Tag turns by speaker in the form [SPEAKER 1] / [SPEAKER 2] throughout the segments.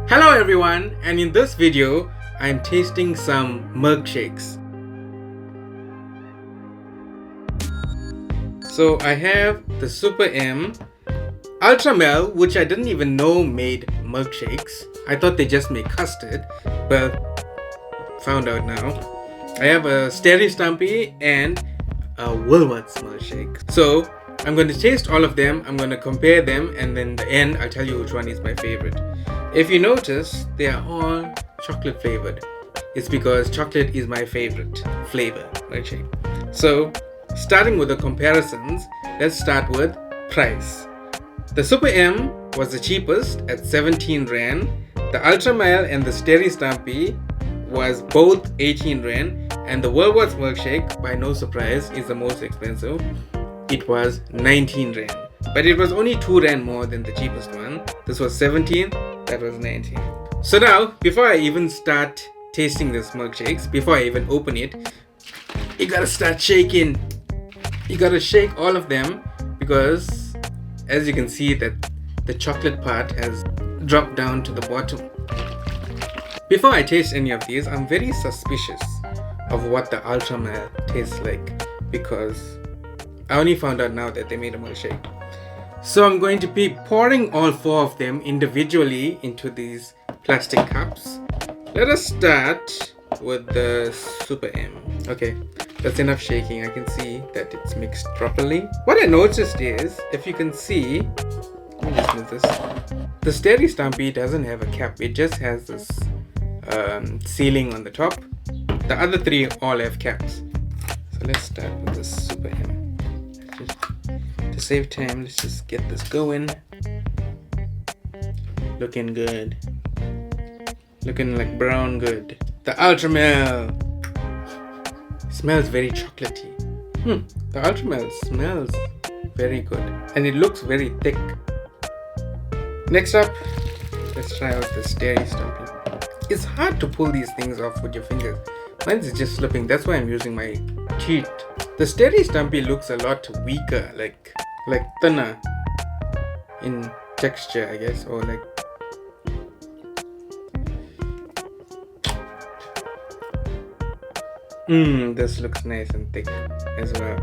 [SPEAKER 1] Hello everyone, and in this video I'm tasting some milkshakes. So I have the Super M Ultra Mel, which I didn't even know made milkshakes. I thought they just make custard, but found out now. I have a Steri Stumpie and a Woolworths milkshake. So I'm going to taste all of them, I'm going to compare them, and then in the end I'll tell you which one is my favorite. If you notice, they are all chocolate flavored. It's because chocolate is my favorite flavor milkshake. So starting with the comparisons, let's start with price. The Super M was the cheapest at 17 Rand. The Ultra Mile and the Steri Stumpie was both 18 Rand, and the Woolworths milkshake, by no surprise, is the most expensive. It was 19 Rand. But it was only 2 Rand more than the cheapest one. This was 17, that was 19. So now, before I even start tasting these milkshakes, before I even open it, you gotta start shaking. You gotta shake all of them because, as you can see, that the chocolate part has dropped down to the bottom. Before I taste any of these, I'm very suspicious of what the Ultra Mile tastes like because I only found out now that they made a milkshake. So I'm going to be pouring all 4 of them individually into these plastic cups. Let us start with the Super M. Okay, that's enough shaking. I can see that it's mixed properly. What I noticed is, if you can see, let me just move this. The Steri Stumpie doesn't have a cap. It just has this sealing on the top. The other 3 all have caps. So let's start with the Super M. To save time, let's just get this going. Looking good. Looking like brown good. The Ultra Mel smells very chocolatey. The Ultra Mel smells very good, and it looks very thick. Next up, let's try out the Steri Stumpie. It's hard to pull these things off with your fingers. Mine is just slipping. That's why I'm using my teeth. The Steri Stumpie looks a lot weaker, like thinner in texture, I guess, or like. This looks nice and thick as well.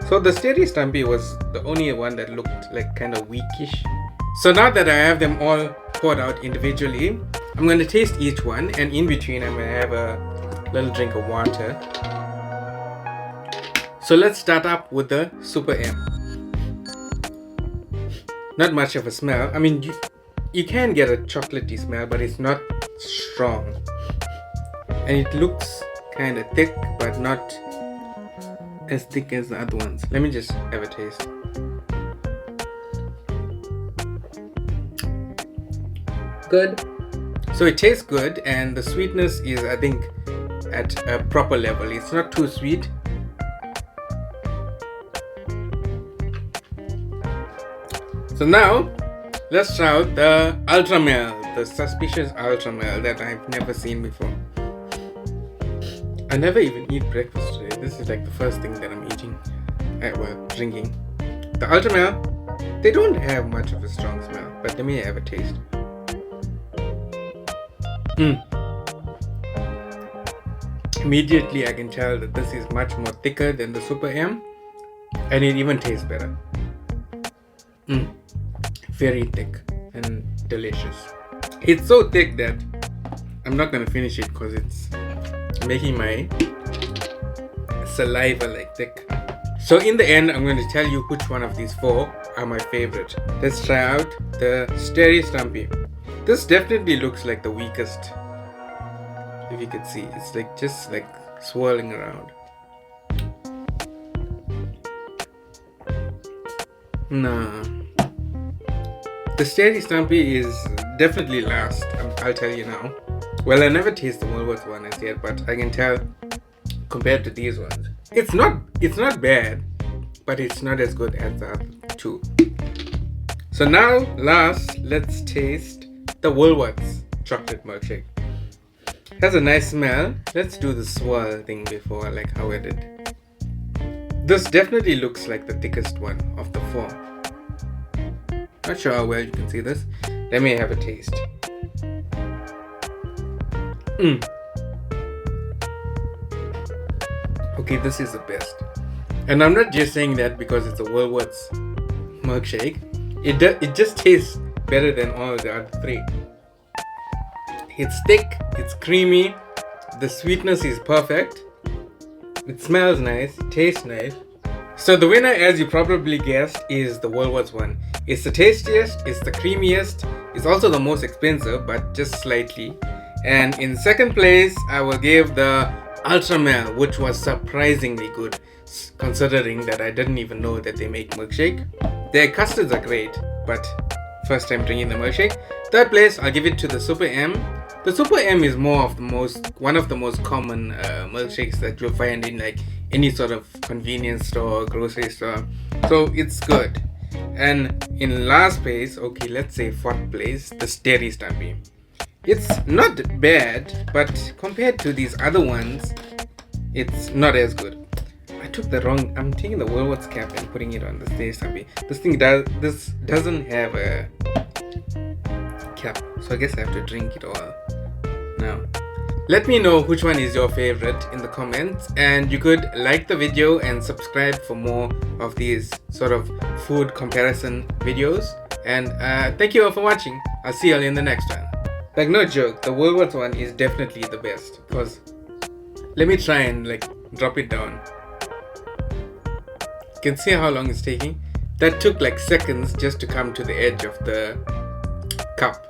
[SPEAKER 1] So the Steri Stumpie was the only one that looked like kind of weakish. So now that I have them all poured out individually, I'm going to taste each one, and in between I'm going to have a little drink of water. So let's start up with the Super M. Not much of a smell. I mean, you can get a chocolatey smell, but it's not strong. And it looks kind of thick, but not as thick as the other ones. Let me just have a taste. Good. So it tastes good, and the sweetness is, I think, at a proper level. It's not too sweet. So now, let's try out the Ultra Mel, the suspicious Ultra Mel that I've never seen before. I never even eat breakfast today. This is like the first thing that I'm eating, drinking. The Ultra Mel, they don't have much of a strong smell, but let me have a taste. Immediately I can tell that this is much more thicker than the Super M, and it even tastes better. Very thick and delicious. It's so thick that I'm not gonna finish it because it's making my saliva like thick. So in the end, I'm going to tell you which one of these 4 are my favorite. Let's try out the Steri Stumpie. This definitely looks like the weakest. If you could see, it's like just like swirling around. Nah. The Steri Stumpie is definitely last, I'll tell you now. Well, I never tasted the Woolworths one as yet, but I can tell compared to these ones. It's not bad, but it's not as good as the other 2. So now, last, let's taste the Woolworths chocolate milkshake. Has a nice smell. Let's do the swirl thing before, like how I did. This definitely looks like the thickest one of the 4. Not sure how well you can see this. Let me have a taste. Okay, this is the best. And I'm not just saying that because it's a Woolworths milkshake. It just tastes better than all the other three. It's thick, it's creamy, the sweetness is perfect, it smells nice, it tastes nice. So the winner, as you probably guessed, is the Woolworths one. It's the tastiest, it's the creamiest, it's also the most expensive, but just slightly. And in second place, I will give the Ultra Mel, which was surprisingly good, considering that I didn't even know that they make milkshake. Their custards are great, but first time drinking the milkshake. Third place, I'll give it to the Super M. The Super M is one of the most common milkshakes that you'll find in like any sort of convenience store, grocery store. So it's good. And in last place, okay, let's say fourth place, the Steri Stumpie. It's not bad, but compared to these other ones, it's not as good. I'm taking the Woolworths cap and putting it on the Steri Stumpie. This doesn't have a cap, so I guess I have to drink it all now. Let me know which one is your favorite in the comments, and you could like the video and subscribe for more of these sort of food comparison videos. And thank you all for watching. I'll see you all in the next one. Like, no joke, the Woolworths one is definitely the best, because let me try and like drop it down. You can see how long it's taking. That took like seconds just to come to the edge of the cup.